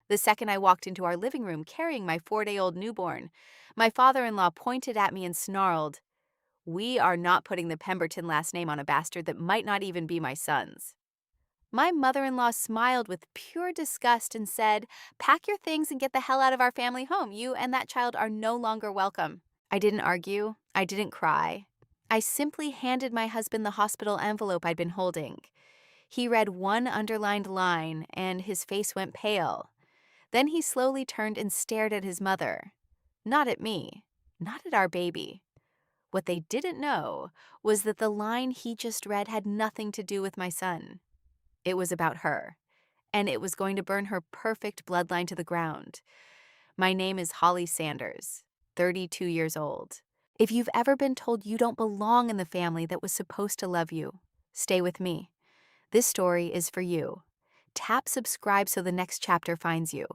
The second I walked into our living room carrying my 4-day-old newborn, my father-in-law pointed at me and snarled, "We are not putting the Pemberton last name on a bastard that might not even be my son's." My mother-in-law smiled with pure disgust and said, "Pack your things and get the hell out of our family home. You and that child are no longer welcome." I didn't argue. I didn't cry. I simply handed my husband the hospital envelope I'd been holding. He read one underlined line, and his face went pale. Then he slowly turned and stared at his mother. Not at me. Not at our baby. What they didn't know was that the line he just read had nothing to do with my son. It was about her, and it was going to burn her perfect bloodline to the ground. My name is Holly Sanders, 32 years old. If you've ever been told you don't belong in the family that was supposed to love you, stay with me. This story is for you. Tap subscribe so the next chapter finds you.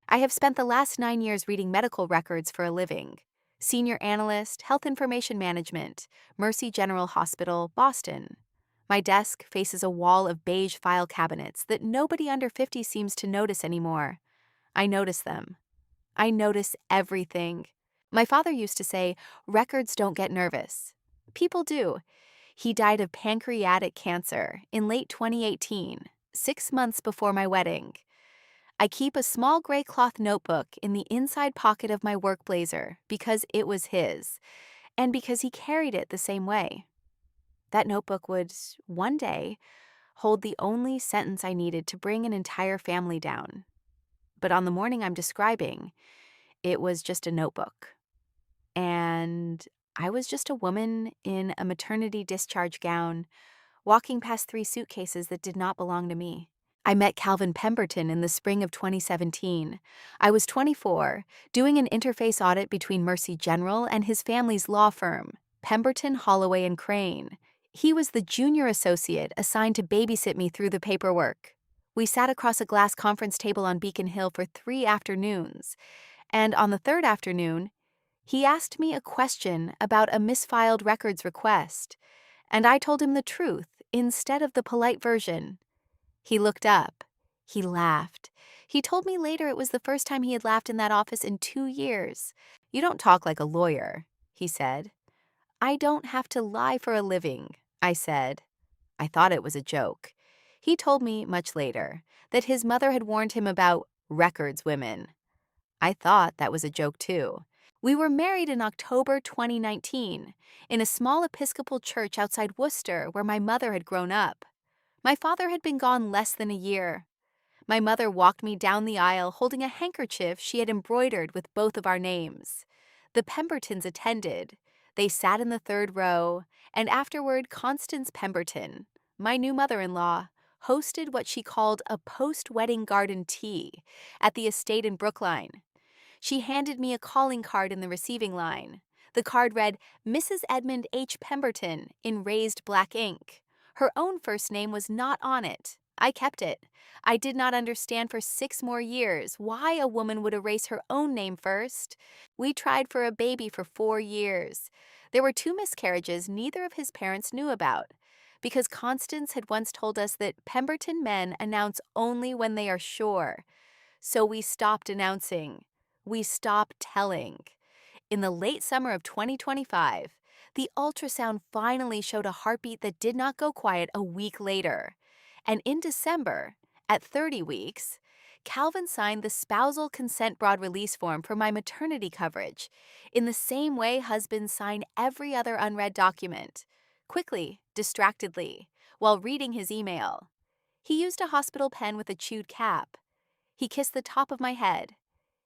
I have spent the last 9 years reading medical records for a living. Senior Analyst, Health Information Management, Mercy General Hospital, Boston. My desk faces a wall of beige file cabinets that nobody under 50 seems to notice anymore. I notice them. I notice everything. My father used to say, records don't get nervous. People do. He died of pancreatic cancer in late 2018, 6 months before my wedding. I keep a small gray cloth notebook in the inside pocket of my work blazer because it was his, and because he carried it the same way. That notebook would, one day, hold the only sentence I needed to bring an entire family down. But on the morning I'm describing, it was just a notebook. And I was just a woman in a maternity discharge gown, walking past 3 suitcases that did not belong to me. I met Calvin Pemberton in the spring of 2017. I was 24, doing an interface audit between Mercy General and his family's law firm, Pemberton, Holloway, and Crane. He was the junior associate assigned to babysit me through the paperwork. We sat across a glass conference table on Beacon Hill for 3 afternoons, and on the third afternoon, he asked me a question about a misfiled records request, and I told him the truth instead of the polite version. He looked up. He laughed. He told me later it was the first time he had laughed in that office in 2 years. "You don't talk like a lawyer," he said. "I don't have to lie for a living," I said. I thought it was a joke. He told me, much later, that his mother had warned him about records women. I thought that was a joke too. We were married in October 2019, in a small Episcopal church outside Worcester where my mother had grown up. My father had been gone less than a year. My mother walked me down the aisle holding a handkerchief she had embroidered with both of our names. The Pembertons attended. They sat in the third row, and afterward Constance Pemberton, my new mother-in-law, hosted what she called a post-wedding garden tea at the estate in Brookline. She handed me a calling card in the receiving line. The card read, "Mrs. Edmund H. Pemberton," in raised black ink. Her own first name was not on it. I kept it. I did not understand for 6 more years why a woman would erase her own name first. We tried for a baby for 4 years. There were 2 miscarriages neither of his parents knew about, because Constance had once told us that Pemberton men announce only when they are sure. So we stopped announcing. We stopped telling. In the late summer of 2025, the ultrasound finally showed a heartbeat that did not go quiet a week later. And in December, at 30 weeks, Calvin signed the spousal consent broad release form for my maternity coverage, in the same way husbands sign every other unread document, quickly, distractedly, while reading his email. He used a hospital pen with a chewed cap. He kissed the top of my head.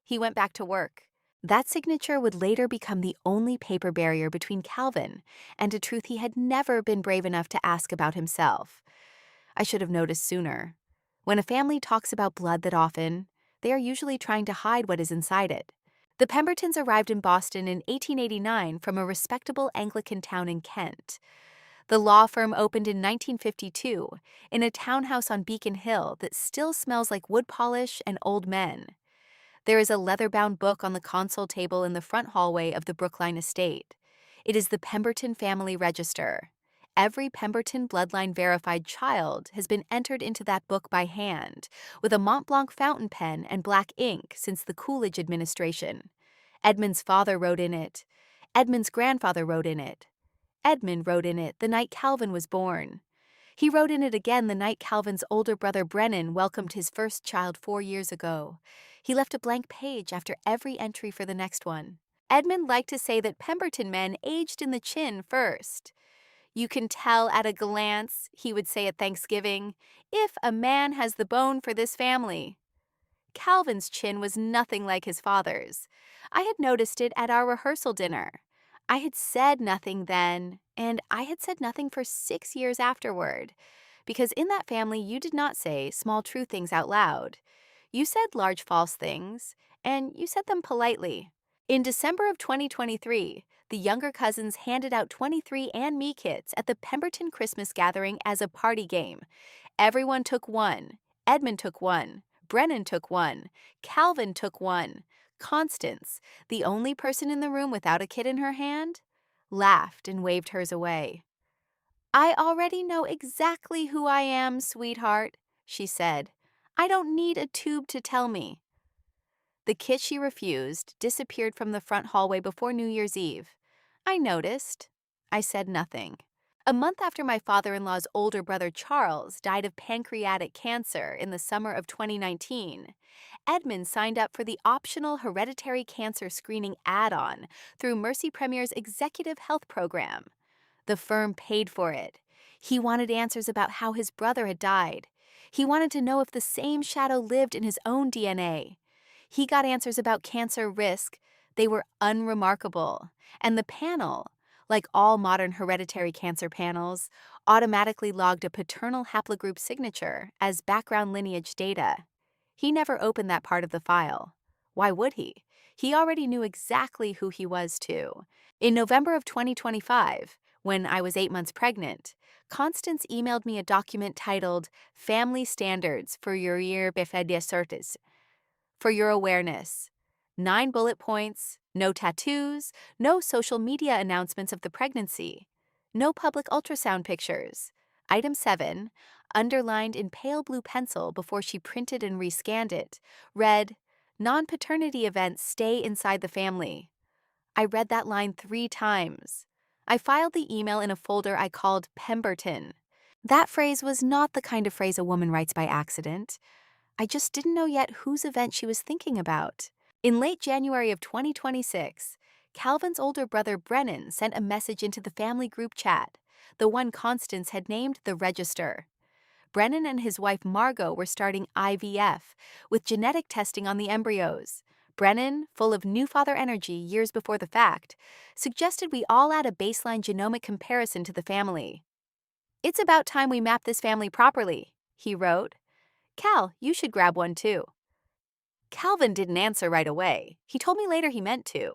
He went back to work. That signature would later become the only paper barrier between Calvin and a truth he had never been brave enough to ask about himself. I should have noticed sooner. When a family talks about blood that often, they are usually trying to hide what is inside it. The Pembertons arrived in Boston in 1889 from a respectable Anglican town in Kent. The law firm opened in 1952 in a townhouse on Beacon Hill that still smells like wood polish and old men. There is a leather-bound book on the console table in the front hallway of the Brookline estate. It is the Pemberton Family Register, Every Pemberton Bloodline verified child has been entered into that book by hand, with a Mont Blanc fountain pen and black ink since the Coolidge administration. Edmund's father wrote in it. Edmund's grandfather wrote in it. Edmund wrote in it the night Calvin was born. He wrote in it again the night Calvin's older brother Brennan welcomed his first child 4 years ago. He left a blank page after every entry for the next one. Edmund liked to say that Pemberton men aged in the chin first. You can tell at a glance, he would say at Thanksgiving, if a man has the bone for this family. Calvin's chin was nothing like his father's. I had noticed it at our rehearsal dinner. I had said nothing then, and I had said nothing for 6 years afterward, because in that family you did not say small true things out loud. You said large false things, and you said them politely. In December of 2023, the younger cousins handed out 23 and Me kits at the Pemberton Christmas gathering as a party game. Everyone took one. Edmund took one. Brennan took one. Calvin took one. Constance, the only person in the room without a kit in her hand, laughed and waved hers away. I already know exactly who I am, sweetheart, she said. I don't need a tube to tell me. The kit she refused disappeared from the front hallway before New Year's Eve. I noticed. I said nothing. A month after my father-in-law's older brother Charles died of pancreatic cancer in the summer of 2019, Edmund signed up for the optional hereditary cancer screening add-on through Mercy Premier's executive health program. The firm paid for it. He wanted answers about how his brother had died. He wanted to know if the same shadow lived in his own DNA. He got answers about cancer risk. They were unremarkable. And the panel, like all modern hereditary cancer panels, automatically logged a paternal haplogroup signature as background lineage data. He never opened that part of the file. Why would he? He already knew exactly who he was, too. In November of 2025, when I was 8 months pregnant, Constance emailed me a document titled Family Standards for your year befediacertis. For your awareness. 9 bullet points, no tattoos, no social media announcements of the pregnancy, no public ultrasound pictures. Item 7, underlined in pale blue pencil before she printed and rescanned it, read, non-paternity events stay inside the family. I read that line 3 times. I filed the email in a folder I called Pemberton. That phrase was not the kind of phrase a woman writes by accident. I just didn't know yet whose event she was thinking about. In late January of 2026, Calvin's older brother Brennan sent a message into the family group chat, the one Constance had named the Register. Brennan and his wife Margot were starting IVF, with genetic testing on the embryos. Brennan, full of new father energy years before the fact, suggested we all add a baseline genomic comparison to the family. It's about time we map this family properly, he wrote. Cal, you should grab one too. Calvin didn't answer right away. He told me later he meant to.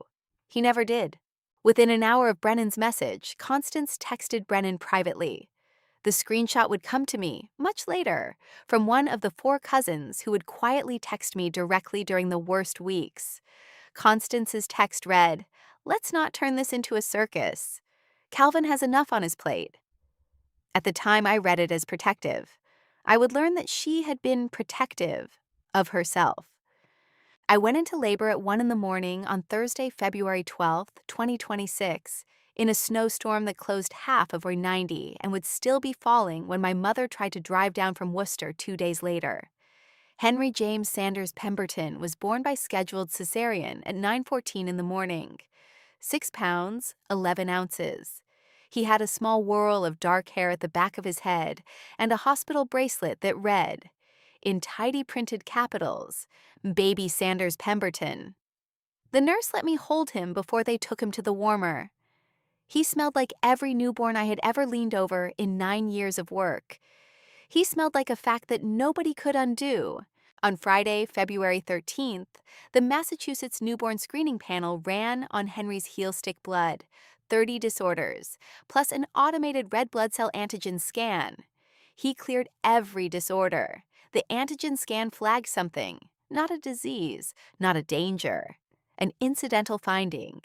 He never did. Within an hour of Brennan's message, Constance texted Brennan privately. The screenshot would come to me, much later, from one of the 4 cousins who would quietly text me directly during the worst weeks. Constance's text read, let's not turn this into a circus. Calvin has enough on his plate. At the time, I read it as protective. I would learn that she had been protective of herself. I went into labor at 1 a.m. on Thursday, February 12, 2026, in a snowstorm that closed half of Route 90 and would still be falling when my mother tried to drive down from Worcester 2 days later. Henry James Sanders Pemberton was born by scheduled cesarean at 9:14 in the morning. 6 pounds, 11 ounces. He had a small whirl of dark hair at the back of his head and a hospital bracelet that read, in tidy printed capitals, Baby Sanders Pemberton. The nurse let me hold him before they took him to the warmer. He smelled like every newborn I had ever leaned over in 9 years of work. He smelled like a fact that nobody could undo. On Friday, February 13th, the Massachusetts Newborn Screening Panel ran on Henry's heel stick blood, 30 disorders, plus an automated red blood cell antigen scan. He cleared every disorder. The antigen scan flagged something, not a disease, not a danger, an incidental finding.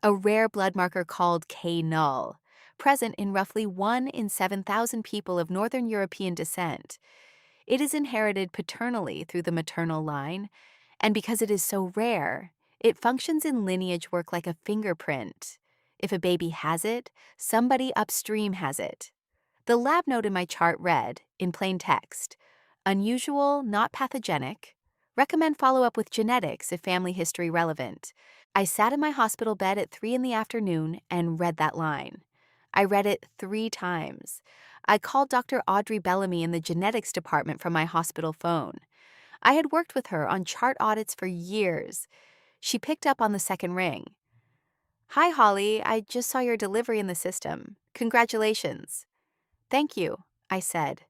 A rare blood marker called K null. present in roughly 1 in 7,000 people of Northern European descent. It is inherited paternally through the maternal line, and because it is so rare, it functions in lineage work like a fingerprint. If a baby has it, somebody upstream has it. The lab note in my chart read, in plain text, unusual, not pathogenic. Recommend follow-up with genetics if family history relevant. I sat in my hospital bed at 3 in the afternoon and read that line. I read it 3 times. I called Dr. Audrey Bellamy in the genetics department from my hospital phone. I had worked with her on chart audits for years. She picked up on the second ring. "Hi, Holly, I just saw your delivery in the system. Congratulations." "Thank you," I said.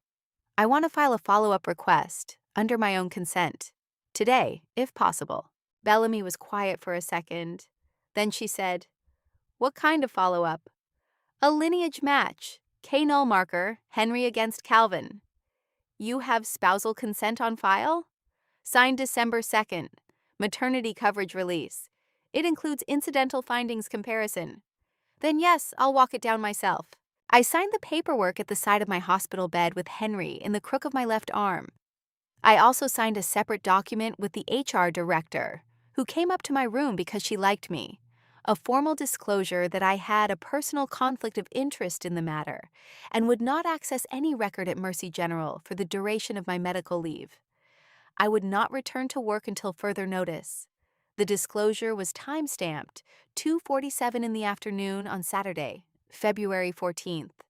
"I want to file a follow-up request, under my own consent. Today, if possible." Bellamy was quiet for a second. Then she said, "What kind of follow-up?" "A lineage match. K-null marker, Henry against Calvin." "You have spousal consent on file?" "Signed December 2nd. Maternity coverage release. It includes incidental findings comparison." "Then yes, I'll walk it down myself." I signed the paperwork at the side of my hospital bed with Henry in the crook of my left arm. I also signed a separate document with the HR director, who came up to my room because she liked me. A formal disclosure that I had a personal conflict of interest in the matter and would not access any record at Mercy General for the duration of my medical leave. I would not return to work until further notice. The disclosure was time-stamped, 2:47 in the afternoon on Saturday, February 14th.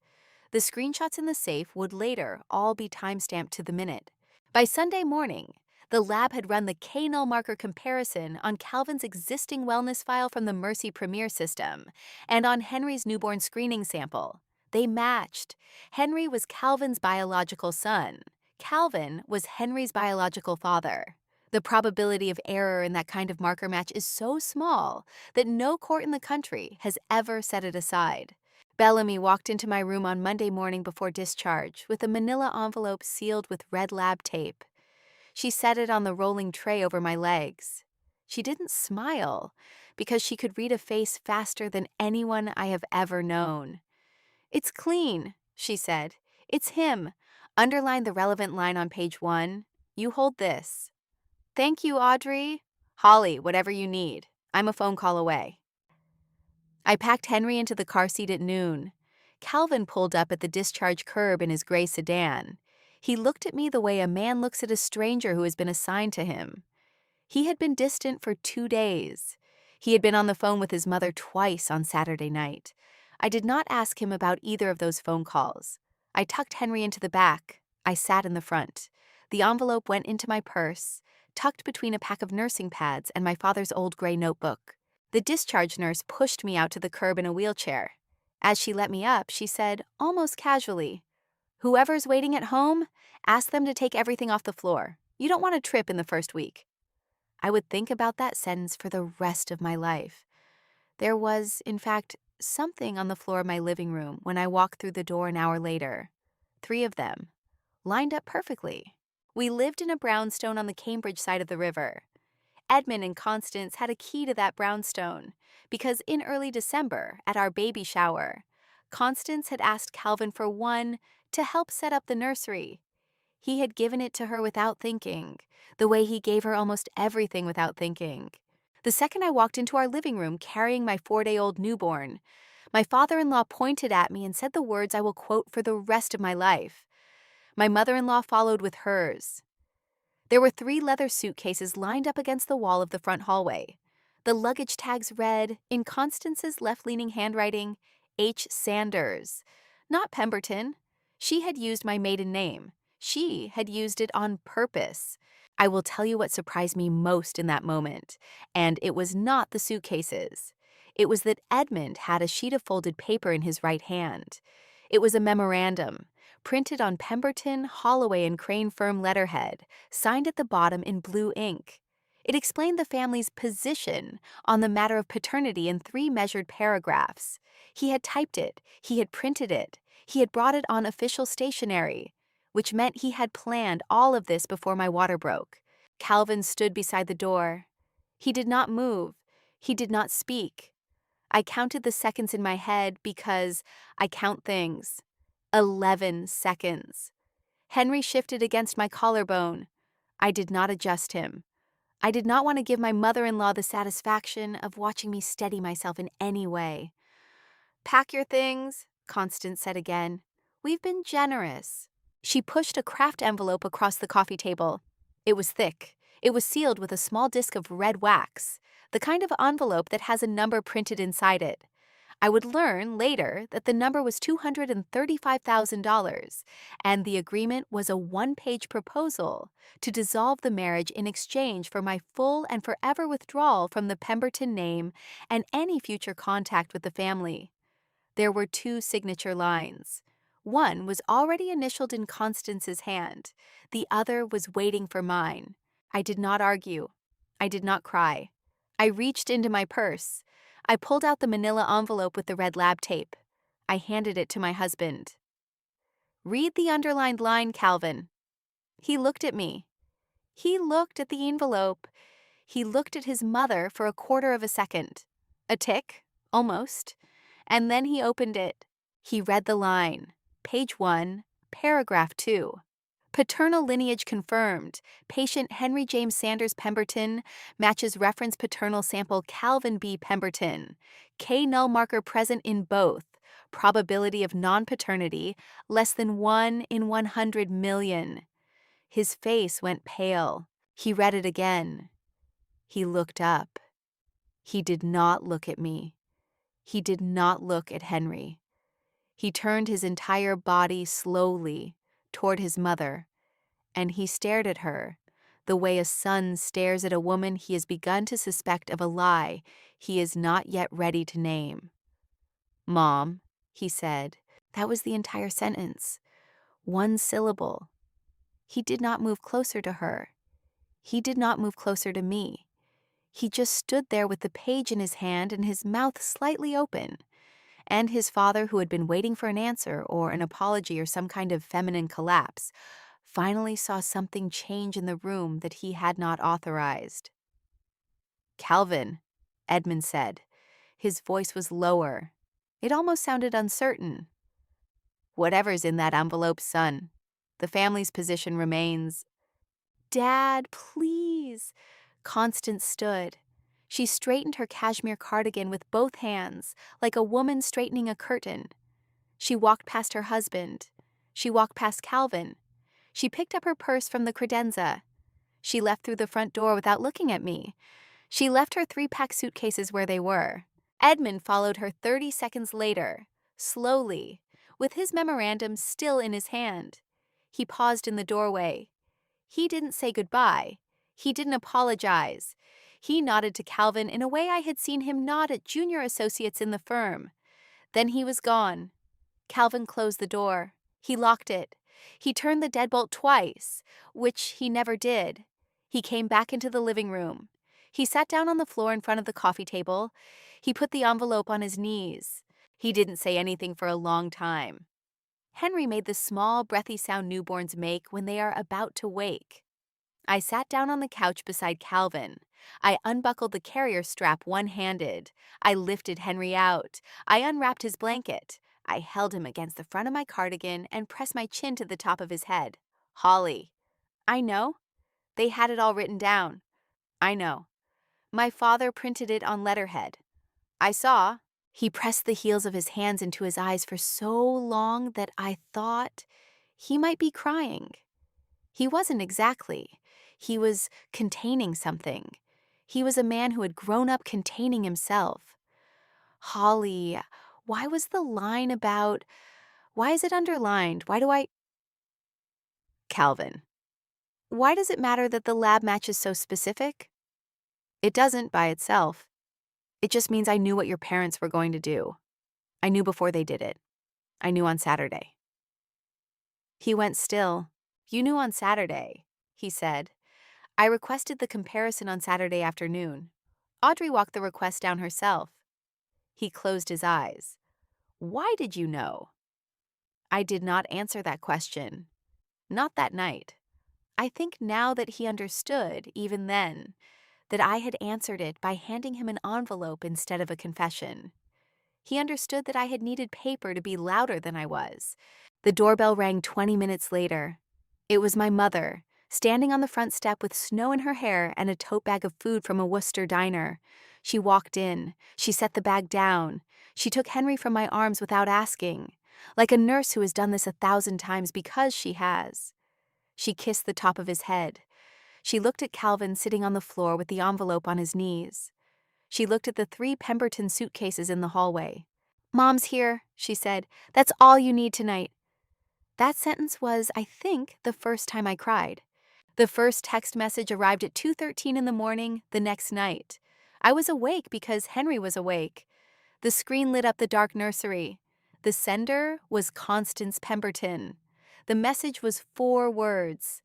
The screenshots in the safe would later all be time-stamped to the minute. By Sunday morning, the lab had run the K-null marker comparison on Calvin's existing wellness file from the Mercy Premier system and on Henry's newborn screening sample. They matched. Henry was Calvin's biological son. Calvin was Henry's biological father. The probability of error in that kind of marker match is so small that no court in the country has ever set it aside. Bellamy walked into my room on Monday morning before discharge with a manila envelope sealed with red lab tape. She set it on the rolling tray over my legs. She didn't smile because she could read a face faster than anyone I have ever known. "It's clean," she said. "It's him. Underline the relevant line on page 1. You hold this." "Thank you, Audrey." "Holly, whatever you need. I'm a phone call away." I packed Henry into the car seat at noon. Calvin pulled up at the discharge curb in his gray sedan. He looked at me the way a man looks at a stranger who has been assigned to him. He had been distant for 2 days. He had been on the phone with his mother twice on Saturday night. I did not ask him about either of those phone calls. I tucked Henry into the back. I sat in the front. The envelope went into my purse, tucked between a pack of nursing pads and my father's old gray notebook. The discharge nurse pushed me out to the curb in a wheelchair. As she let me up, she said, almost casually, "Whoever's waiting at home, ask them to take everything off the floor. You don't want to trip in the first week." I would think about that sentence for the rest of my life. There was, in fact, something on the floor of my living room when I walked through the door an hour later. 3 of them, lined up perfectly. We lived in a brownstone on the Cambridge side of the river. Edmund and Constance had a key to that brownstone because in early December, at our baby shower, Constance had asked Calvin for one to help set up the nursery. He had given it to her without thinking, the way he gave her almost everything without thinking. The second I walked into our living room carrying my 4-day-old newborn, my father-in-law pointed at me and said the words I will quote for the rest of my life. My mother-in-law followed with hers. There were 3 leather suitcases lined up against the wall of the front hallway. The luggage tags read, in Constance's left-leaning handwriting, H. Sanders. Not Pemberton. She had used my maiden name. She had used it on purpose. I will tell you what surprised me most in that moment, and it was not the suitcases. It was that Edmund had a sheet of folded paper in his right hand. It was a memorandum, printed on Pemberton, Holloway, and Crane firm letterhead, signed at the bottom in blue ink. It explained the family's position on the matter of paternity in 3 measured paragraphs. He had typed it, he had printed it, he had brought it on official stationery, which meant he had planned all of this before my water broke. Calvin stood beside the door. He did not move. He did not speak. I counted the seconds in my head because I count things. 11 seconds. Henry shifted against my collarbone. I did not adjust him. I did not want to give my mother-in-law the satisfaction of watching me steady myself in any way. "Pack your things," Constance said again. "We've been generous." She pushed a craft envelope across the coffee table. It was thick. It was sealed with a small disc of red wax, the kind of envelope that has a number printed inside it. I would learn later that the number was $235,000, and the agreement was a one-page proposal to dissolve the marriage in exchange for my full and forever withdrawal from the Pemberton name and any future contact with the family. There were 2 signature lines. One was already initialed in Constance's hand. The other was waiting for mine. I did not argue. I did not cry. I reached into my purse. I pulled out the manila envelope with the red lab tape. I handed it to my husband. "Read the underlined line, Calvin." He looked at me. He looked at the envelope. He looked at his mother for a quarter of a second. A tick, almost. And then he opened it. He read the line. Page 1, paragraph 2. Paternal lineage confirmed. Patient Henry James Sanders Pemberton matches reference paternal sample Calvin B. Pemberton. K null marker present in both. Probability of non-paternity less than 1 in 100 million. His face went pale. He read it again. He looked up. He did not look at me. He did not look at Henry. He turned his entire body slowly toward his mother, and he stared at her the way a son stares at a woman he has begun to suspect of a lie he is not yet ready to name. "Mom," he said. That was the entire sentence. One syllable. He did not move closer to her. He did not move closer to me. He just stood there with the page in his hand and his mouth slightly open. And his father, who had been waiting for an answer or an apology or some kind of feminine collapse, finally saw something change in the room that he had not authorized. "Calvin," Edmund said. His voice was lower. It almost sounded uncertain. "Whatever's in that envelope, son, the family's position remains." "Dad, please." Constance stood. She straightened her cashmere cardigan with both hands, like a woman straightening a curtain. She walked past her husband. She walked past Calvin. She picked up her purse from the credenza. She left through the front door without looking at me. She left her 3-pack suitcases where they were. Edmund followed her 30 seconds later, slowly, with his memorandum still in his hand. He paused in the doorway. He didn't say goodbye. He didn't apologize. He nodded to Calvin in a way I had seen him nod at junior associates in the firm. Then he was gone. Calvin closed the door. He locked it. He turned the deadbolt twice, which he never did. He came back into the living room. He sat down on the floor in front of the coffee table. He put the envelope on his knees. He didn't say anything for a long time. Henry made the small, breathy sound newborns make when they are about to wake. I sat down on the couch beside Calvin. I unbuckled the carrier strap one-handed. I lifted Henry out. I unwrapped his blanket. I held him against the front of my cardigan and pressed my chin to the top of his head. "Holly." "I know." They had it all written down. "I know. My father printed it on letterhead." "I saw." He pressed the heels of his hands into his eyes for so long that I thought he might be crying. He wasn't exactly. He was containing something. He was a man who had grown up containing himself. "Holly, why was the line about... Why is it underlined? Why do I..." "Calvin, why does it matter that the lab match is so specific?" "It doesn't by itself. It just means I knew what your parents were going to do. I knew before they did it. I knew on Saturday." He went still. "You knew on Saturday," he said. "I requested the comparison on Saturday afternoon. Audrey walked the request down herself." He closed his eyes. "Why did you know?" I did not answer that question. Not that night. I think now that he understood, even then, that I had answered it by handing him an envelope instead of a confession. He understood that I had needed paper to be louder than I was. The doorbell rang 20 minutes later. It was my mother, standing on the front step with snow in her hair and a tote bag of food from a Worcester diner. She walked in. She set the bag down. She took Henry from my arms without asking, like a nurse who has done this 1,000 times because she has. She kissed the top of his head. She looked at Calvin sitting on the floor with the envelope on his knees. She looked at the 3 Pemberton suitcases in the hallway. "Mom's here," she said. "That's all you need tonight." That sentence was, I think, the first time I cried. The first text message arrived at 2:13 in the morning the next night. I was awake because Henry was awake. The screen lit up the dark nursery. The sender was Constance Pemberton. The message was 4 words.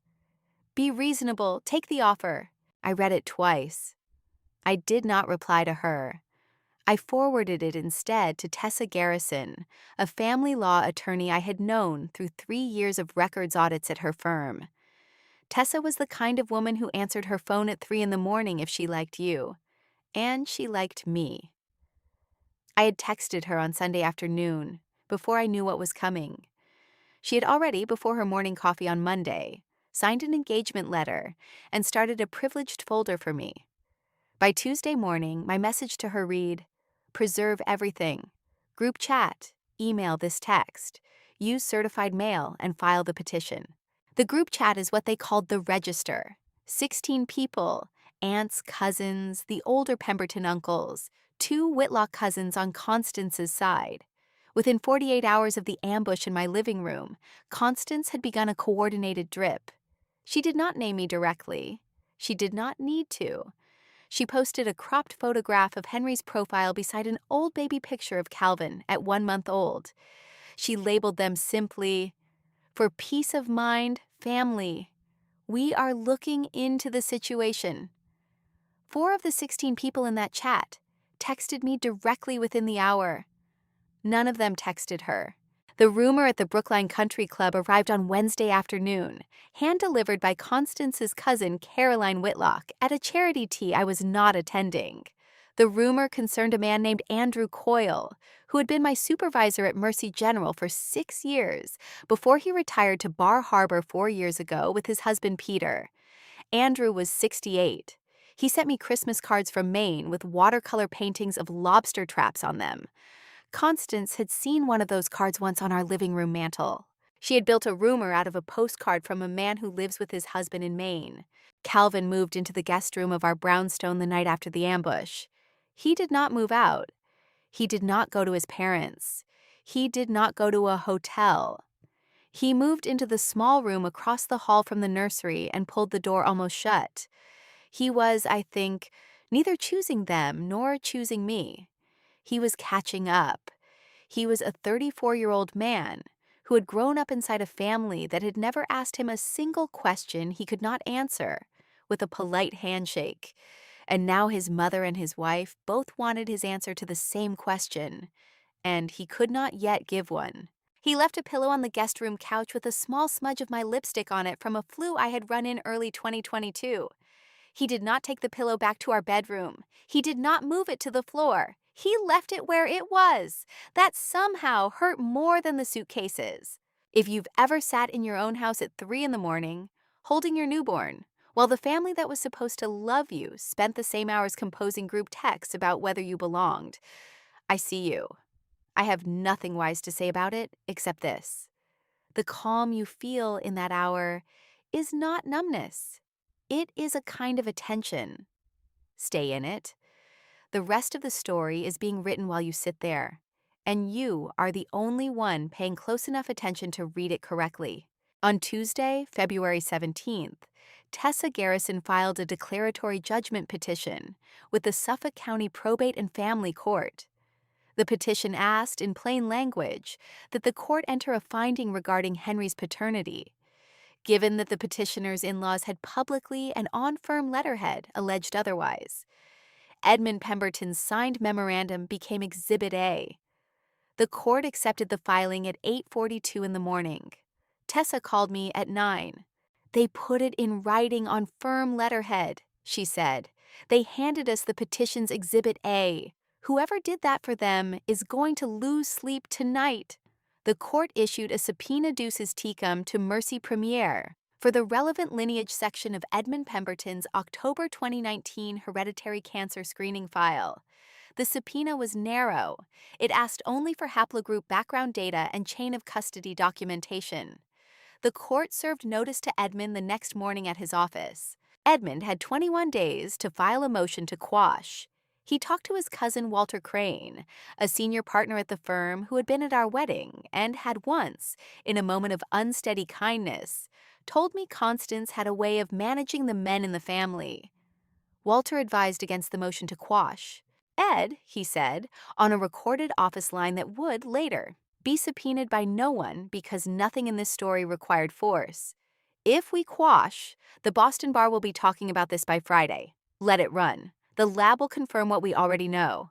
"Be reasonable, take the offer." I read it twice. I did not reply to her. I forwarded it instead to Tessa Garrison, a family law attorney I had known through 3 years of records audits at her firm. Tessa was the kind of woman who answered her phone at 3 in the morning if she liked you. And she liked me. I had texted her on Sunday afternoon, before I knew what was coming. She had already, before her morning coffee on Monday, signed an engagement letter and started a privileged folder for me. By Tuesday morning, my message to her read, "Preserve everything. Group chat, email this text, use certified mail, and file the petition." The group chat is what they called the register. 16 people, aunts, cousins, the older Pemberton uncles, 2 Whitlock cousins on Constance's side. Within 48 hours of the ambush in my living room, Constance had begun a coordinated drip. She did not name me directly. She did not need to. She posted a cropped photograph of Henry's profile beside an old baby picture of Calvin at 1 month old. She labeled them simply, "For peace of mind, family. We are looking into the situation." 4 of the 16 people in that chat texted me directly within the hour. None of them texted her. The rumor at the Brookline Country Club arrived on Wednesday afternoon, hand-delivered by Constance's cousin Caroline Whitlock at a charity tea I was not attending. The rumor concerned a man named Andrew Coyle, who had been my supervisor at Mercy General for 6 years before he retired to Bar Harbor 4 years ago with his husband Peter. Andrew was 68. He sent me Christmas cards from Maine with watercolor paintings of lobster traps on them. Constance had seen one of those cards once on our living room mantel. She had built a rumor out of a postcard from a man who lives with his husband in Maine. Calvin moved into the guest room of our brownstone the night after the ambush. He did not move out. He did not go to his parents. He did not go to a hotel. He moved into the small room across the hall from the nursery and pulled the door almost shut. He was, I think, neither choosing them nor choosing me. He was catching up. He was a 34-year-old man who had grown up inside a family that had never asked him a single question he could not answer with a polite handshake. And now his mother and his wife both wanted his answer to the same question, and he could not yet give one. He left a pillow on the guest room couch with a small smudge of my lipstick on it from a flu I had run in early 2022. He did not take the pillow back to our bedroom. He did not move it to the floor. He left it where it was. That somehow hurt more than the suitcases. If you've ever sat in your own house at 3 in the morning, holding your newborn, while the family that was supposed to love you spent the same hours composing group texts about whether you belonged, I see you. I have nothing wise to say about it except this. The calm you feel in that hour is not numbness. It is a kind of attention. Stay in it. The rest of the story is being written while you sit there, and you are the only one paying close enough attention to read it correctly. On Tuesday, February 17th, Tessa Garrison filed a declaratory judgment petition with the Suffolk County Probate and Family Court. The petition asked, in plain language, that the court enter a finding regarding Henry's paternity. Given that the petitioner's in-laws had publicly and on firm letterhead alleged otherwise. Edmund Pemberton's signed memorandum became Exhibit A. The court accepted the filing at 8:42 in the morning. Tessa called me at 9. "They put it in writing on firm letterhead," she said. "They handed us the petition's Exhibit A." Whoever did that for them is going to lose sleep tonight. The court issued a subpoena duces tecum to Mercy Premier for the relevant lineage section of Edmund Pemberton's October 2019 hereditary cancer screening file. The subpoena was narrow. It asked only for haplogroup background data and chain of custody documentation. The court served notice to Edmund the next morning at his office. Edmund had 21 days to file a motion to quash. He talked to his cousin Walter Crane, a senior partner at the firm who had been at our wedding and had once, in a moment of unsteady kindness, told me Constance had a way of managing the men in the family. Walter advised against the motion to quash. Ed, he said, on a recorded office line that would, later, be subpoenaed by no one because nothing in this story required force. If we quash, the Boston Bar will be talking about this by Friday. Let it run. The lab will confirm what we already know.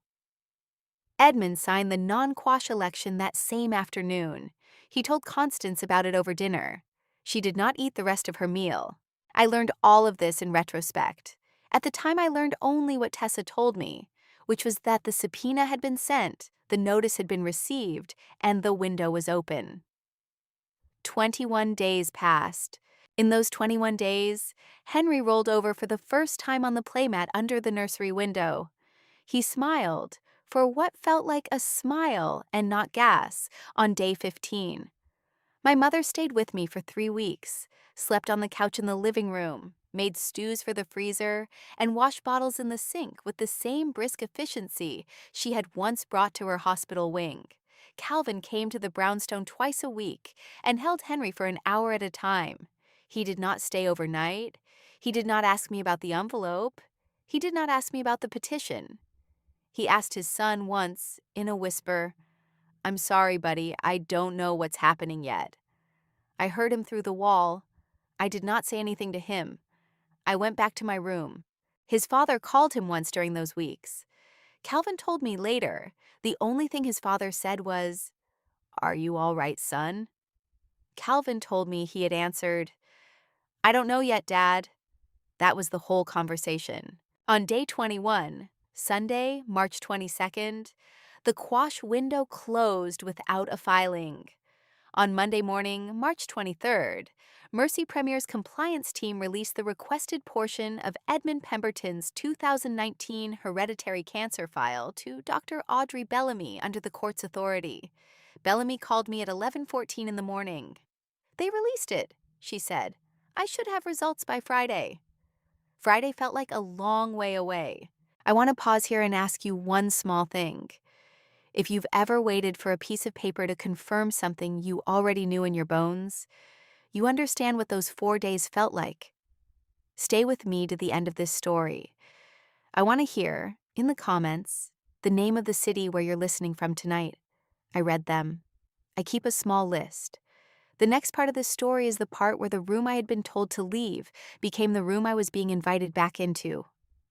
Edmund signed the non-quash election that same afternoon. He told Constance about it over dinner. She did not eat the rest of her meal. I learned all of this in retrospect. At the time, I learned only what Tessa told me, which was that the subpoena had been sent, the notice had been received, and the window was open. 21 days passed. In those 21 days, Henry rolled over for the first time on the playmat under the nursery window. He smiled, for what felt like a smile and not gas, on day 15. My mother stayed with me for 3 weeks, slept on the couch in the living room, made stews for the freezer, and washed bottles in the sink with the same brisk efficiency she had once brought to her hospital wing. Calvin came to the brownstone twice a week and held Henry for an hour at a time. He did not stay overnight. He did not ask me about the envelope. He did not ask me about the petition. He asked his son once, in a whisper, "I'm sorry, buddy, I don't know what's happening yet." I heard him through the wall. I did not say anything to him. I went back to my room. His father called him once during those weeks. Calvin told me later, the only thing his father said was, "Are you all right, son?" Calvin told me he had answered, "I don't know yet, Dad." That was the whole conversation. On day 21, Sunday, March 22nd, the quash window closed without a filing. On Monday morning, March 23rd, Mercy Premier's compliance team released the requested portion of Edmund Pemberton's 2019 hereditary cancer file to Dr. Audrey Bellamy under the court's authority. Bellamy called me at 11:14 in the morning. "They released it," she said. "I should have results by Friday." Friday felt like a long way away. I want to pause here and ask you one small thing. If you've ever waited for a piece of paper to confirm something you already knew in your bones, you understand what those 4 days felt like. Stay with me to the end of this story. I want to hear, in the comments, the name of the city where you're listening from tonight. I read them. I keep a small list. The next part of this story is the part where the room I had been told to leave became the room I was being invited back into,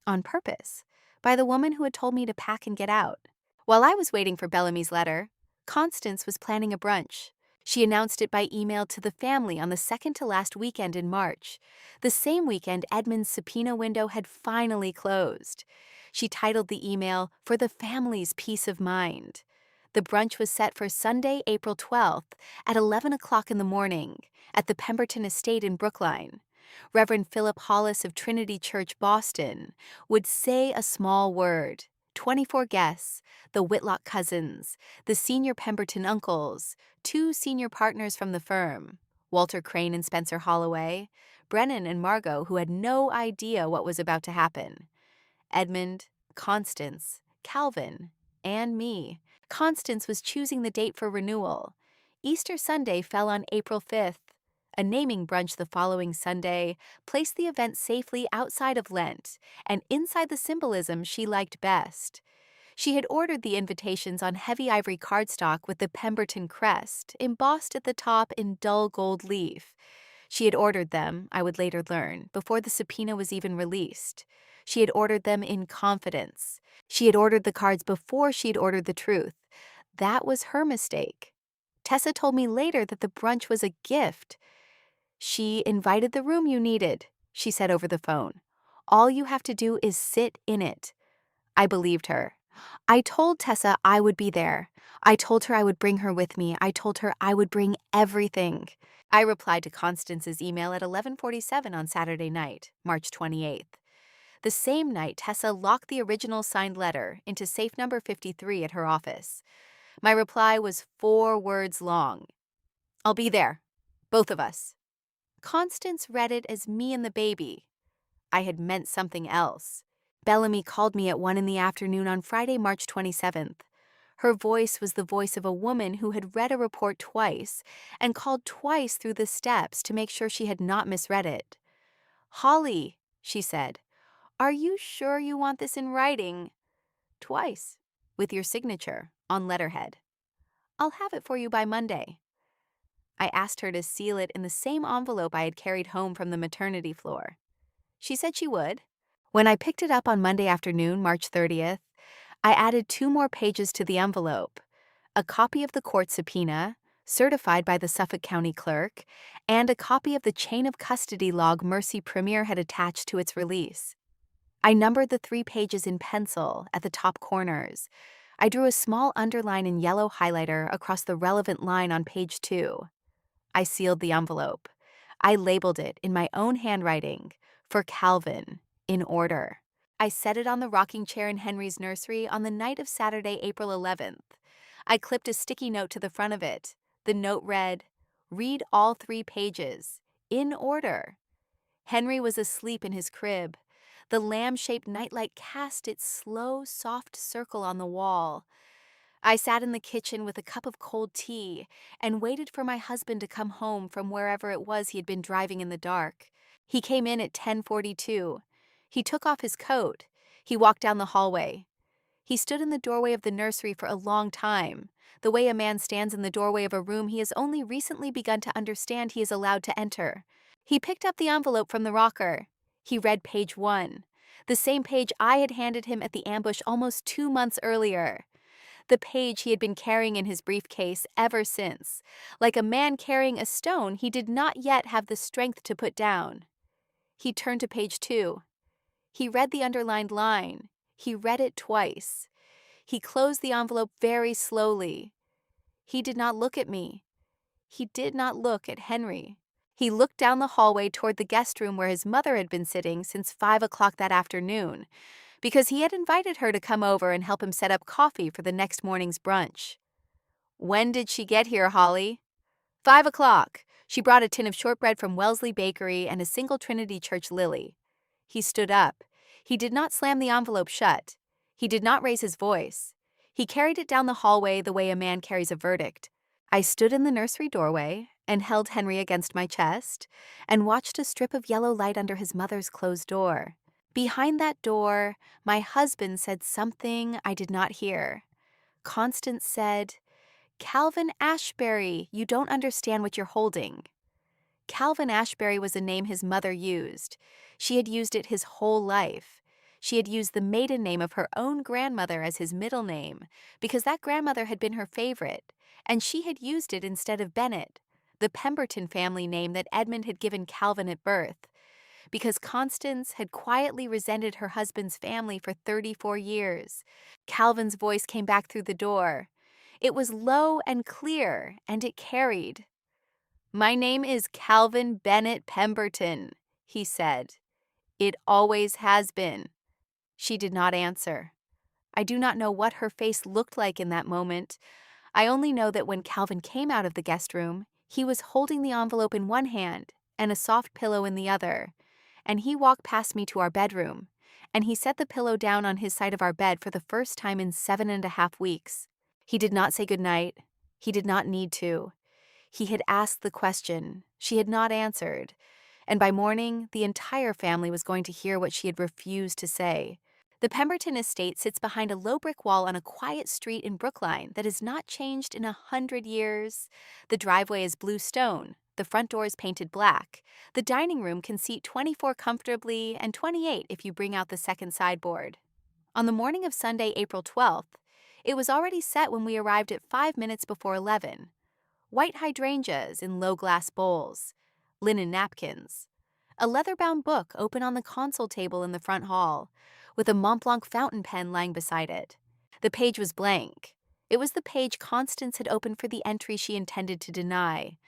on purpose, by the woman who had told me to pack and get out. While I was waiting for Bellamy's letter, Constance was planning a brunch. She announced it by email to the family on the second to last weekend in March, the same weekend Edmund's subpoena window had finally closed. She titled the email, "For the Family's Peace of Mind." The brunch was set for Sunday, April 12th at 11 o'clock in the morning at the Pemberton Estate in Brookline. Reverend Philip Hollis of Trinity Church, Boston, would say a small word. 24 guests, the Whitlock cousins, the senior Pemberton uncles, 2 senior partners from the firm, Walter Crane and Spencer Holloway, Brennan and Margot, who had no idea what was about to happen, Edmund, Constance, Calvin, and me. Constance was choosing the date for renewal. Easter Sunday fell on April 5th. A naming brunch the following Sunday placed the event safely outside of Lent and inside the symbolism she liked best. She had ordered the invitations on heavy ivory cardstock with the Pemberton crest embossed at the top in dull gold leaf. She had ordered them, I would later learn, before the subpoena was even released. She had ordered them in confidence. She had ordered the cards before she had ordered the truth. That was her mistake. Tessa told me later that the brunch was a gift. "She invited the room you needed," she said over the phone. "All you have to do is sit in it." I believed her. I told Tessa I would be there. I told her I would bring her with me. I told her I would bring everything. I replied to Constance's email at 11:47 on Saturday night, March 28th. The same night, Tessa locked the original signed letter into safe number 53 at her office. My reply was 4 words long. I'll be there. Both of us. Constance read it as me and the baby. I had meant something else. Bellamy called me at 1 in the afternoon on Friday, March 27th. Her voice was the voice of a woman who had read a report twice and called twice through the steps to make sure she had not misread it. "Holly," she said, "are you sure you want this in writing?" "Twice, with your signature, on letterhead." "I'll have it for you by Monday." I asked her to seal it in the same envelope I had carried home from the maternity floor. She said she would. When I picked it up on Monday afternoon, March 30th, I added 2 more pages to the envelope: a copy of the court subpoena, certified by the Suffolk County Clerk, and a copy of the chain of custody log Mercy Premier had attached to its release. I numbered the 3 pages in pencil at the top corners. I drew a small underline in yellow highlighter across the relevant line on page 2. I sealed the envelope. I labeled it in my own handwriting, "For Calvin, in order." I set it on the rocking chair in Henry's nursery on the night of Saturday, April 11th. I clipped a sticky note to the front of it. The note read, "Read all 3 pages, in order." Henry was asleep in his crib. The lamb-shaped nightlight cast its slow, soft circle on the wall. I sat in the kitchen with a cup of cold tea and waited for my husband to come home from wherever it was he had been driving in the dark. He came in at 10:42. He took off his coat. He walked down the hallway. He stood in the doorway of the nursery for a long time, the way a man stands in the doorway of a room he has only recently begun to understand he is allowed to enter. He picked up the envelope from the rocker. He read page 1, the same page I had handed him at the ambush almost 2 months earlier. The page he had been carrying in his briefcase ever since, like a man carrying a stone he did not yet have the strength to put down. He turned to page 2. He read the underlined line. He read it twice. He closed the envelope very slowly. He did not look at me. He did not look at Henry. He looked down the hallway toward the guest room where his mother had been sitting since 5 o'clock that afternoon, because he had invited her to come over and help him set up coffee for the next morning's brunch. "When did she get here, Holly?" 5 o'clock. She brought a tin of shortbread from Wellesley Bakery and a single Trinity Church lily. He stood up. He did not slam the envelope shut. He did not raise his voice. He carried it down the hallway the way a man carries a verdict. I stood in the nursery doorway and held Henry against my chest and watched a strip of yellow light under his mother's closed door. Behind that door, my husband said something I did not hear. Constance said, "Calvin Ashbury, you don't understand what you're holding." Calvin Ashbury was a name his mother used. She had used it his whole life. She had used the maiden name of her own grandmother as his middle name, because that grandmother had been her favorite, and she had used it instead of Bennett, the Pemberton family name that Edmund had given Calvin at birth, because Constance had quietly resented her husband's family for 34 years. Calvin's voice came back through the door. It was low and clear, and it carried. "My name is Calvin Bennett Pemberton," he said. "It always has been." She did not answer. I do not know what her face looked like in that moment. I only know that when Calvin came out of the guest room, he was holding the envelope in one hand and a soft pillow in the other, and he walked past me to our bedroom, and he set the pillow down on his side of our bed for the first time in 7.5 weeks. He did not say goodnight. He did not need to. He had asked the question. She had not answered. And by morning, the entire family was going to hear what she had refused to say. The Pemberton estate sits behind a low brick wall on a quiet street in Brookline that has not changed in 100 years. The driveway is blue stone. The front door is painted black. The dining room can seat 24 comfortably and 28 if you bring out the second sideboard. On the morning of Sunday, April 12th, it was already set when we arrived at 5 minutes before 11. White hydrangeas in low glass bowls, linen napkins, a leather-bound book open on the console table in the front hall, with a Mont Blanc fountain pen lying beside it. The page was blank. It was the page Constance had opened for the entry she intended to deny.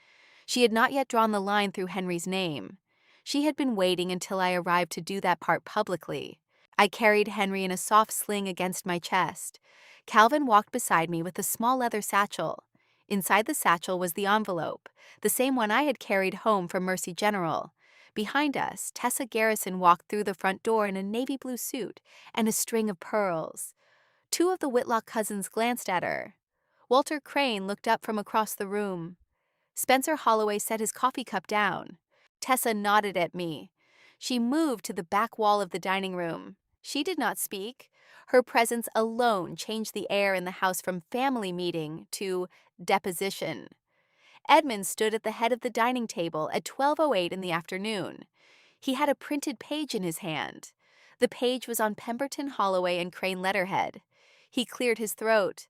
She had not yet drawn the line through Henry's name. She had been waiting until I arrived to do that part publicly. I carried Henry in a soft sling against my chest. Calvin walked beside me with a small leather satchel. Inside the satchel was the envelope, the same one I had carried home from Mercy General. Behind us, Tessa Garrison walked through the front door in a navy blue suit and a string of pearls. Two of the Whitlock cousins glanced at her. Walter Crane looked up from across the room. Spencer Holloway set his coffee cup down. Tessa nodded at me. She moved to the back wall of the dining room. She did not speak. Her presence alone changed the air in the house from family meeting to deposition. Edmund stood at the head of the dining table at 12:08 in the afternoon. He had a printed page in his hand. The page was on Pemberton, Holloway, and Crane letterhead. He cleared his throat.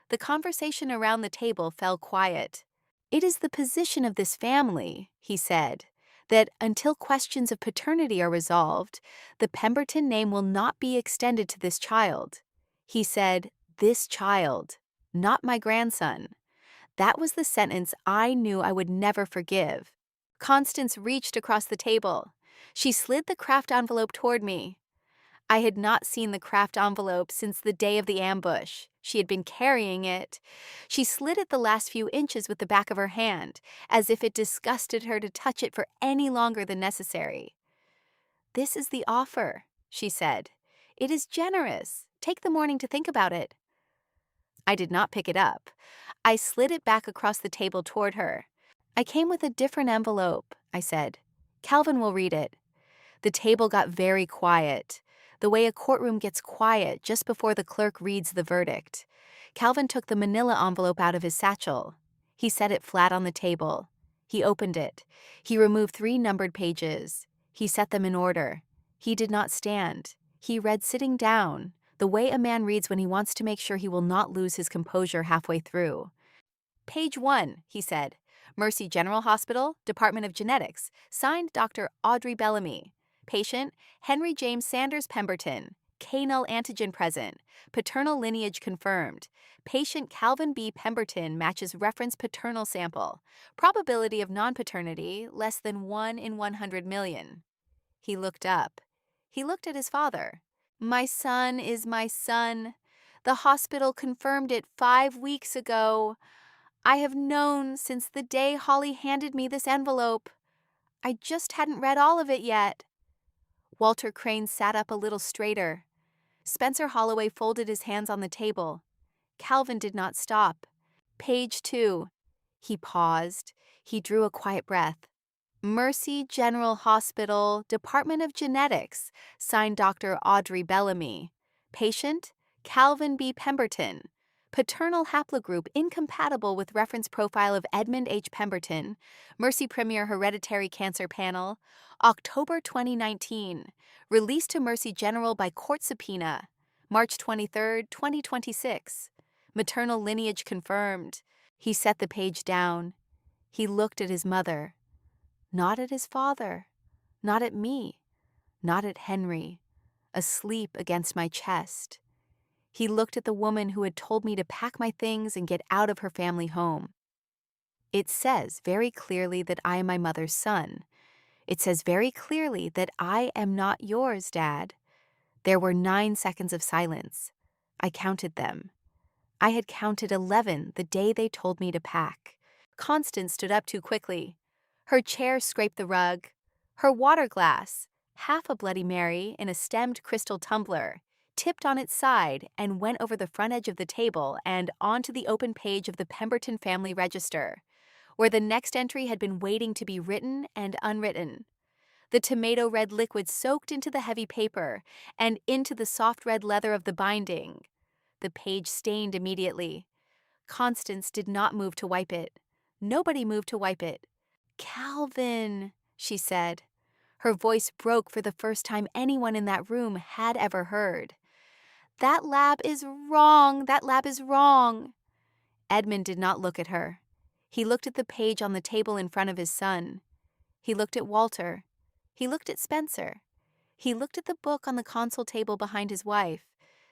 The conversation around the table fell quiet. "It is the position of this family," he said, "that until questions of paternity are resolved, the Pemberton name will not be extended to this child." He said, "this child, not my grandson." That was the sentence I knew I would never forgive. Constance reached across the table. She slid the craft envelope toward me. I had not seen the craft envelope since the day of the ambush. She had been carrying it. She slid it the last few inches with the back of her hand, as if it disgusted her to touch it for any longer than necessary. "This is the offer," she said. "It is generous. Take the morning to think about it." I did not pick it up. I slid it back across the table toward her. "I came with a different envelope," I said. "Calvin will read it." The table got very quiet, the way a courtroom gets quiet just before the clerk reads the verdict. Calvin took the manila envelope out of his satchel. He set it flat on the table. He opened it. He removed 3 numbered pages. He set them in order. He did not stand. He read sitting down, the way a man reads when he wants to make sure he will not lose his composure halfway through. "Page 1, he said. "Mercy General Hospital, Department of Genetics. Signed Dr. Audrey Bellamy. Patient, Henry James Sanders Pemberton. K-null antigen present. Paternal lineage confirmed. Patient Calvin B. Pemberton matches reference paternal sample. Probability of non-paternity less than 1 in 100 million. He looked up. He looked at his father. "My son is my son. The hospital confirmed it 5 weeks ago. I have known since the day Holly handed me this envelope. I just hadn't read all of it yet." Walter Crane sat up a little straighter. Spencer Holloway folded his hands on the table. Calvin did not stop. "Page 2. He paused. He drew a quiet breath. "Mercy General Hospital, Department of Genetics. Signed Dr. Audrey Bellamy. Patient, Calvin B. Pemberton. Paternal haplogroup incompatible with reference profile of Edmund H. Pemberton. Mercy Premier Hereditary Cancer Panel. October 2019. Released to Mercy General by court subpoena. March 23, 2026. Maternal lineage confirmed." He set the page down. He looked at his mother. Not at his father. Not at me. Not at Henry. Asleep against my chest. He looked at the woman who had told me to pack my things and get out of her family home. "It says very clearly that I am my mother's son. It says very clearly that I am not yours, Dad." There were 9 seconds of silence. I counted them. I had counted 11 the day they told me to pack. Constance stood up too quickly. Her chair scraped the rug. Her water glass, half a Bloody Mary in a stemmed crystal tumbler, tipped on its side and went over the front edge of the table and onto the open page of the Pemberton Family Register, where the next entry had been waiting to be written and unwritten. The tomato red liquid soaked into the heavy paper and into the soft red leather of the binding. The page stained immediately. Constance did not move to wipe it. Nobody moved to wipe it. "Calvin," she said. Her voice broke for the first time anyone in that room had ever heard. "That lab is wrong. That lab is wrong." Edmund did not look at her. He looked at the page on the table in front of his son. He looked at Walter. He looked at Spencer. He looked at the book on the console table behind his wife.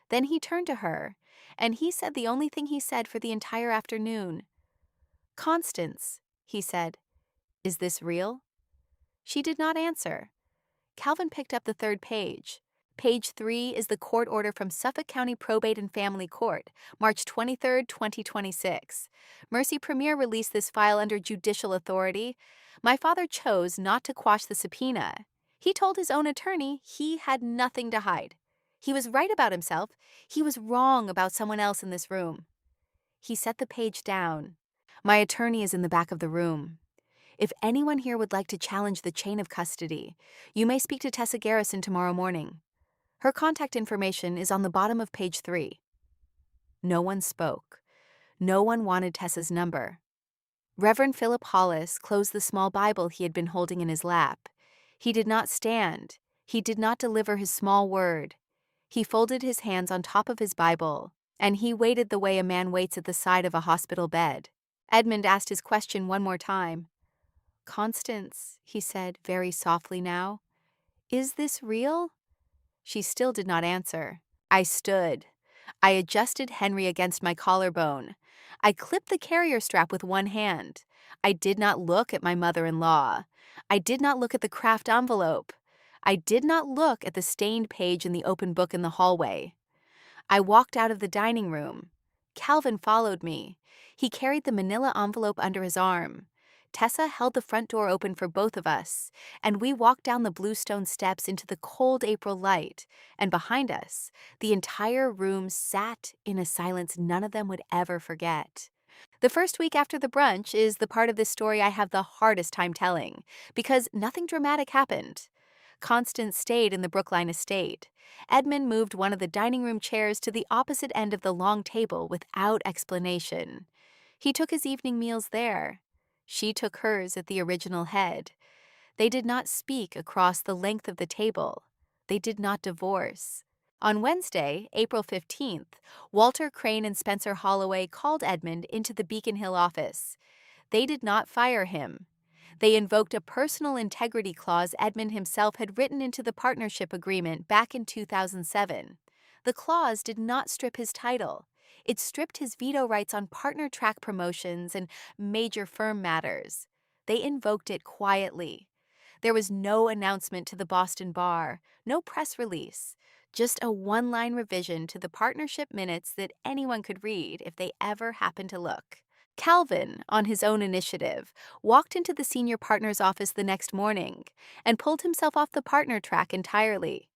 Then he turned to her, and he said the only thing he said for the entire afternoon. "Constance," he said, "is this real?" She did not answer. Calvin picked up the third page. Page 3 is the court order from Suffolk County Probate and Family Court, March 23, 2026. Mercy Premier released this file under judicial authority. My father chose not to quash the subpoena. He told his own attorney he had nothing to hide. He was right about himself. He was wrong about someone else in this room. He set the page down. My attorney is in the back of the room. If anyone here would like to challenge the chain of custody, you may speak to Tessa Garrison tomorrow morning. Her contact information is on the bottom of page 3. No one spoke. No one wanted Tessa's number. Reverend Philip Hollis closed the small Bible he had been holding in his lap. He did not stand. He did not deliver his small word. He folded his hands on top of his Bible, and he waited the way a man waits at the side of a hospital bed. Edmund asked his question one more time. "Constance," he said very softly now, "is this real?" She still did not answer. I stood. I adjusted Henry against my collarbone. I clipped the carrier strap with one hand. I did not look at my mother-in-law. I did not look at the craft envelope. I did not look at the stained page in the open book in the hallway. I walked out of the dining room. Calvin followed me. He carried the manila envelope under his arm. Tessa held the front door open for both of us, and we walked down the bluestone steps into the cold April light, and behind us, the entire room sat in a silence none of them would ever forget. The first week after the brunch is the part of this story I have the hardest time telling, because nothing dramatic happened. Constance stayed in the Brookline estate. Edmund moved one of the dining room chairs to the opposite end of the long table without explanation. He took his evening meals there. She took hers at the original head. They did not speak across the length of the table. They did not divorce. On Wednesday, April 15th, Walter Crane and Spencer Holloway called Edmund into the Beacon Hill office. They did not fire him. They invoked a personal integrity clause Edmund himself had written into the partnership agreement back in 2007. The clause did not strip his title. It stripped his veto rights on partner track promotions and major firm matters. They invoked it quietly. There was no announcement to the Boston Bar, no press release, just a one-line revision to the partnership minutes that anyone could read if they ever happened to look. Calvin, on his own initiative, walked into the senior partner's office the next morning and pulled himself off the partner track entirely.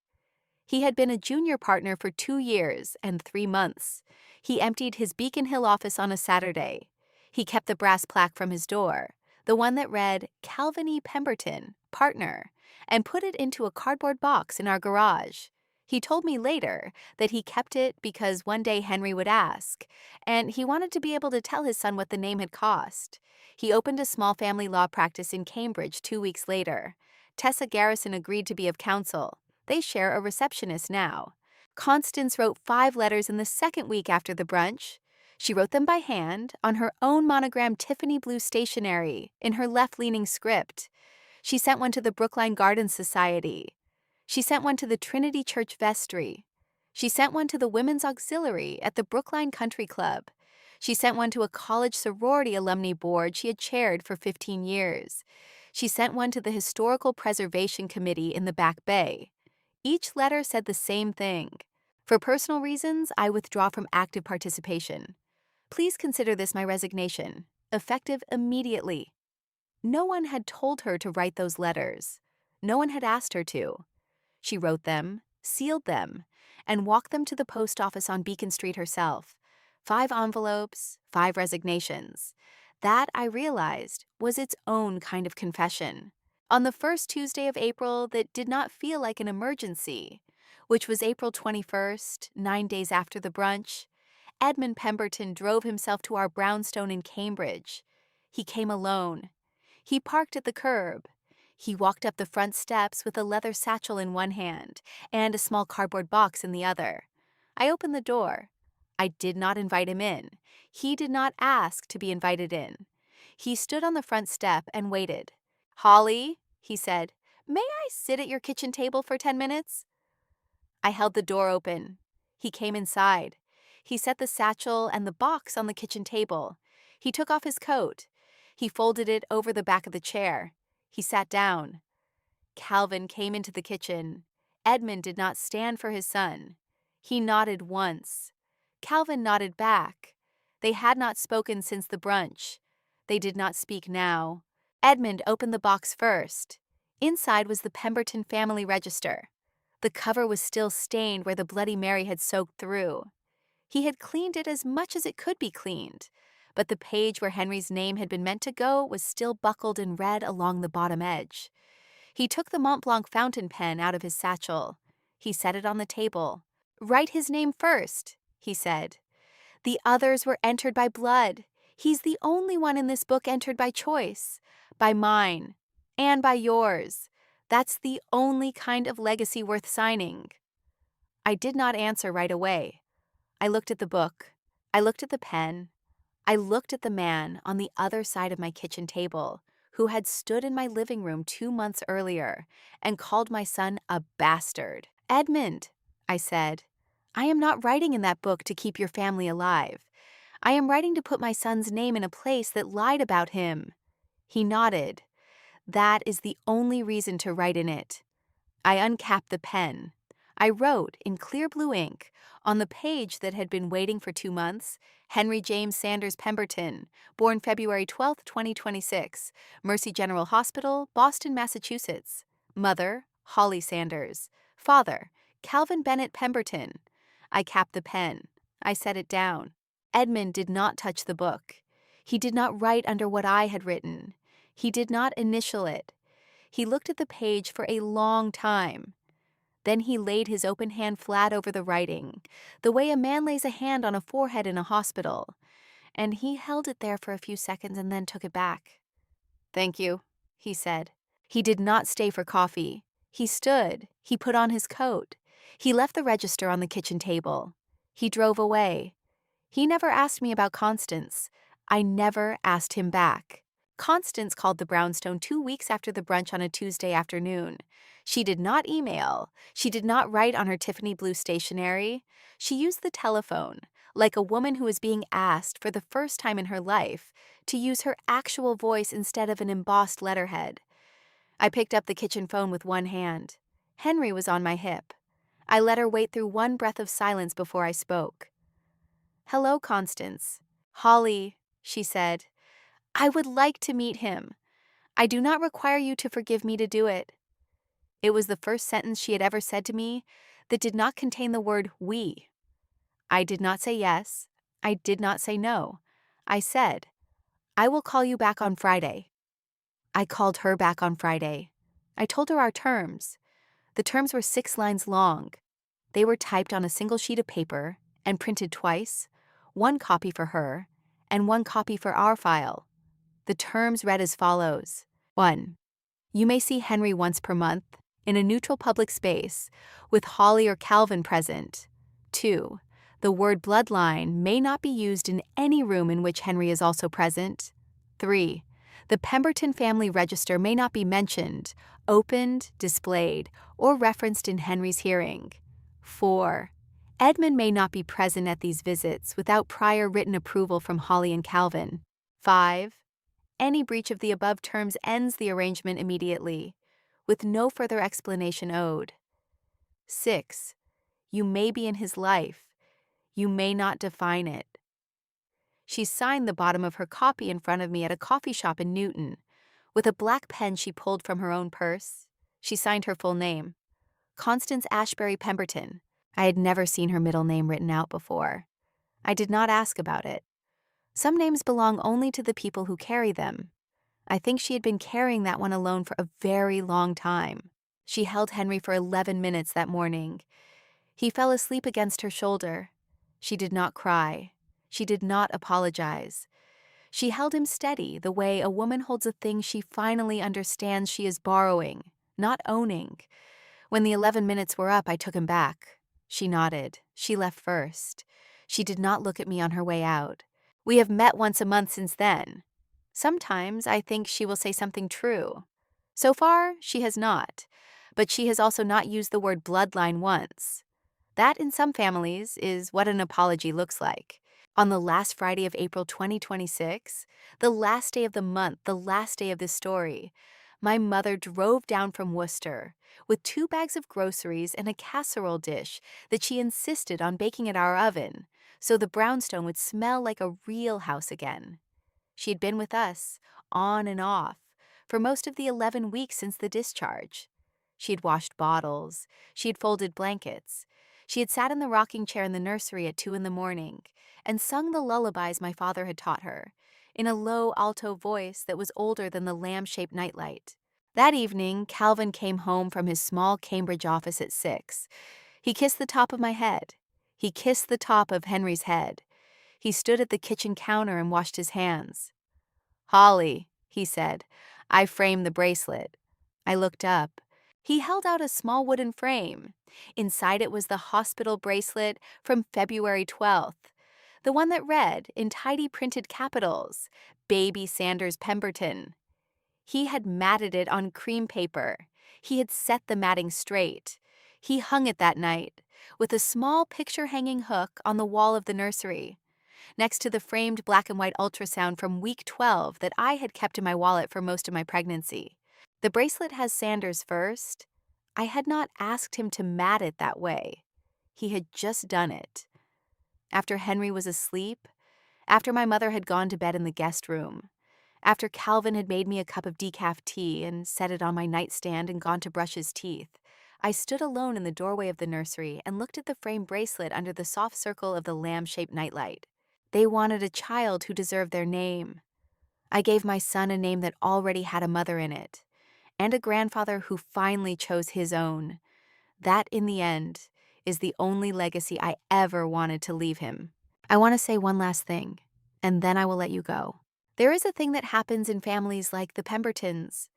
He had been a junior partner for 2 years and 3 months. He emptied his Beacon Hill office on a Saturday. He kept the brass plaque from his door, the one that read Calvin E. Pemberton, partner, and put it into a cardboard box in our garage. He told me later that he kept it because one day Henry would ask, and he wanted to be able to tell his son what the name had cost. He opened a small family law practice in Cambridge 2 weeks later. Tessa Garrison agreed to be of counsel. They share a receptionist now. Constance wrote 5 letters in the second week after the brunch. She wrote them by hand, on her own monogrammed Tiffany blue stationery, in her left-leaning script. She sent one to the Brookline Garden Society. She sent one to the Trinity Church Vestry. She sent one to the Women's Auxiliary at the Brookline Country Club. She sent one to a college sorority alumni board she had chaired for 15 years. She sent one to the Historical Preservation Committee in the Back Bay. Each letter said the same thing. For personal reasons, I withdraw from active participation. Please consider this my resignation, effective immediately. No one had told her to write those letters. No one had asked her to. She wrote them, sealed them, and walked them to the post office on Beacon Street herself. 5 envelopes, 5 resignations. That, I realized, was its own kind of confession. On the first Tuesday of April that did not feel like an emergency, which was April 21st, 9 days after the brunch, Edmund Pemberton drove himself to our brownstone in Cambridge. He came alone. He parked at the curb. He walked up the front steps with a leather satchel in one hand and a small cardboard box in the other. I opened the door. I did not invite him in. He did not ask to be invited in. He stood on the front step and waited. "Holly," he said, "may I sit at your kitchen table for 10 minutes?" I held the door open. He came inside. He set the satchel and the box on the kitchen table. He took off his coat. He folded it over the back of the chair. He sat down. Calvin came into the kitchen. Edmund did not stand for his son. He nodded once. Calvin nodded back. They had not spoken since the brunch. They did not speak now. Edmund opened the box first. Inside was the Pemberton family register. The cover was still stained where the Bloody Mary had soaked through. He had cleaned it as much as it could be cleaned, but the page where Henry's name had been meant to go was still buckled in red along the bottom edge. He took the Mont Blanc fountain pen out of his satchel. He set it on the table. "Write his name first," he said. "The others were entered by blood. He's the only one in this book entered by choice, by mine, and by yours. That's the only kind of legacy worth signing." I did not answer right away. I looked at the book. I looked at the pen. I looked at the man on the other side of my kitchen table who had stood in my living room 2 months earlier and called my son a bastard. "Edmund," I said, "I am not writing in that book to keep your family alive. I am writing to put my son's name in a place that lied about him." He nodded. "That is the only reason to write in it." I uncapped the pen. I wrote in clear blue ink, on the page that had been waiting for 2 months, Henry James Sanders Pemberton, born February 12, 2026, Mercy General Hospital, Boston, Massachusetts. Mother, Holly Sanders. Father, Calvin Bennett Pemberton. I capped the pen. I set it down. Edmund did not touch the book. He did not write under what I had written. He did not initial it. He looked at the page for a long time. Then he laid his open hand flat over the writing, the way a man lays a hand on a forehead in a hospital, and he held it there for a few seconds and then took it back. "Thank you," he said. He did not stay for coffee. He stood. He put on his coat. He left the register on the kitchen table. He drove away. He never asked me about Constance. I never asked him back. Constance called the brownstone 2 weeks after the brunch on a Tuesday afternoon. She did not email. She did not write on her Tiffany blue stationery. She used the telephone, like a woman who was being asked for the first time in her life to use her actual voice instead of an embossed letterhead. I picked up the kitchen phone with one hand. Henry was on my hip. I let her wait through one breath of silence before I spoke. "Hello, Constance." "Holly," she said. "I would like to meet him. I do not require you to forgive me to do it." It was the first sentence she had ever said to me that did not contain the word we. I did not say yes. I did not say no. I said, "I will call you back on Friday." I called her back on Friday. I told her our terms. The terms were 6 lines long. They were typed on a single sheet of paper and printed twice, 1 copy for her and 1 copy for our file. The terms read as follows. 1. You may see Henry once per month in a neutral public space with Holly or Calvin present. 2. The word Bloodline may not be used in any room in which Henry is also present. 3. The Pemberton family register may not be mentioned, opened, displayed, or referenced in Henry's hearing. 4. Edmund may not be present at these visits without prior written approval from Holly and Calvin. 5. Any breach of the above terms ends the arrangement immediately, with no further explanation owed. 6. You may be in his life. You may not define it. She signed the bottom of her copy in front of me at a coffee shop in Newton. With a black pen she pulled from her own purse, she signed her full name. Constance Ashbury Pemberton. I had never seen her middle name written out before. I did not ask about it. Some names belong only to the people who carry them. I think she had been carrying that one alone for a very long time. She held Henry for 11 minutes that morning. He fell asleep against her shoulder. She did not cry. She did not apologize. She held him steady the way a woman holds a thing she finally understands she is borrowing, not owning. When the 11 minutes were up, I took him back. She nodded. She left first. She did not look at me on her way out. We have met once a month since then. Sometimes I think she will say something true. So far, she has not, but she has also not used the word bloodline once. That, in some families, is what an apology looks like. On the last Friday of April 2026, the last day of the month, the last day of this story, my mother drove down from Worcester with 2 bags of groceries and a casserole dish that she insisted on baking at our oven so the brownstone would smell like a real house again. She had been with us, on and off, for most of the 11 weeks since the discharge. She had washed bottles, she had folded blankets, she had sat in the rocking chair in the nursery at 2 in the morning and sung the lullabies my father had taught her, in a low alto voice that was older than the lamp-shaped nightlight. That evening, Calvin came home from his small Cambridge office at 6. He kissed the top of my head. He kissed the top of Henry's head. He stood at the kitchen counter and washed his hands. "Holly," he said, "I framed the bracelet." I looked up. He held out a small wooden frame. Inside it was the hospital bracelet from February 12th, the one that read, in tidy printed capitals, "Baby Sanders Pemberton." He had matted it on cream paper. He had set the matting straight. He hung it that night, with a small picture-hanging hook on the wall of the nursery, next to the framed black and white ultrasound from week 12 that I had kept in my wallet for most of my pregnancy. The bracelet has Sanders first. I had not asked him to mat it that way. He had just done it. After Henry was asleep, after my mother had gone to bed in the guest room, after Calvin had made me a cup of decaf tea and set it on my nightstand and gone to brush his teeth, I stood alone in the doorway of the nursery and looked at the framed bracelet under the soft circle of the lamp-shaped nightlight. They wanted a child who deserved their name. I gave my son a name that already had a mother in it, and a grandfather who finally chose his own. That, in the end, is the only legacy I ever wanted to leave him. I want to say one last thing, and then I will let you go. There is a thing that happens in families like the Pembertons.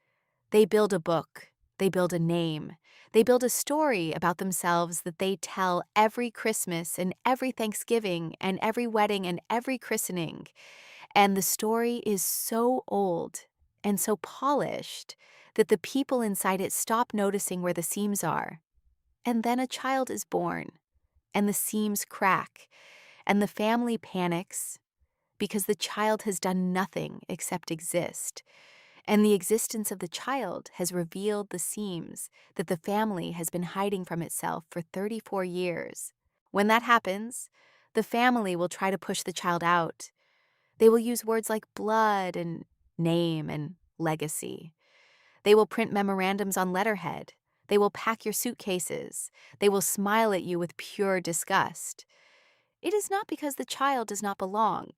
They build a book, they build a name, they build a story about themselves that they tell every Christmas and every Thanksgiving and every wedding and every christening. And the story is so old and so polished that the people inside it stop noticing where the seams are. And then a child is born, and the seams crack, and the family panics because the child has done nothing except exist. And the existence of the child has revealed the seams that the family has been hiding from itself for 34 years. When that happens, the family will try to push the child out. They will use words like blood and name and legacy. They will print memorandums on letterhead. They will pack your suitcases. They will smile at you with pure disgust. It is not because the child does not belong.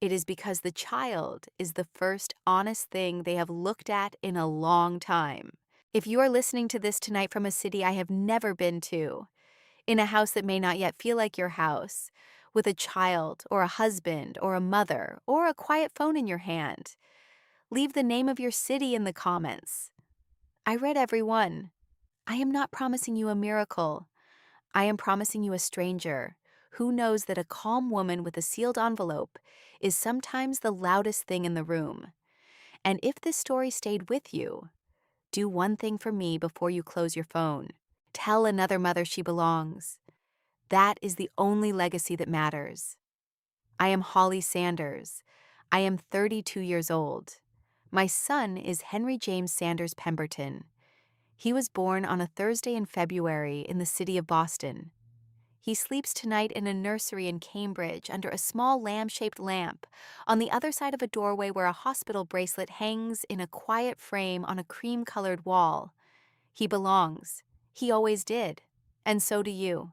It is because the child is the first honest thing they have looked at in a long time. If you are listening to this tonight from a city I have never been to, in a house that may not yet feel like your house, with a child or a husband or a mother or a quiet phone in your hand, leave the name of your city in the comments. I read every one. I am not promising you a miracle. I am promising you a stranger who knows that a calm woman with a sealed envelope is sometimes the loudest thing in the room. And if this story stayed with you, do one thing for me before you close your phone. Tell another mother she belongs. That is the only legacy that matters. I am Holly Sanders. I am 32 years old. My son is Henry James Sanders Pemberton. He was born on a Thursday in February in the city of Boston. He sleeps tonight in a nursery in Cambridge under a small lamp-shaped lamp on the other side of a doorway where a hospital bracelet hangs in a quiet frame on a cream-colored wall. He belongs. He always did. And so do you.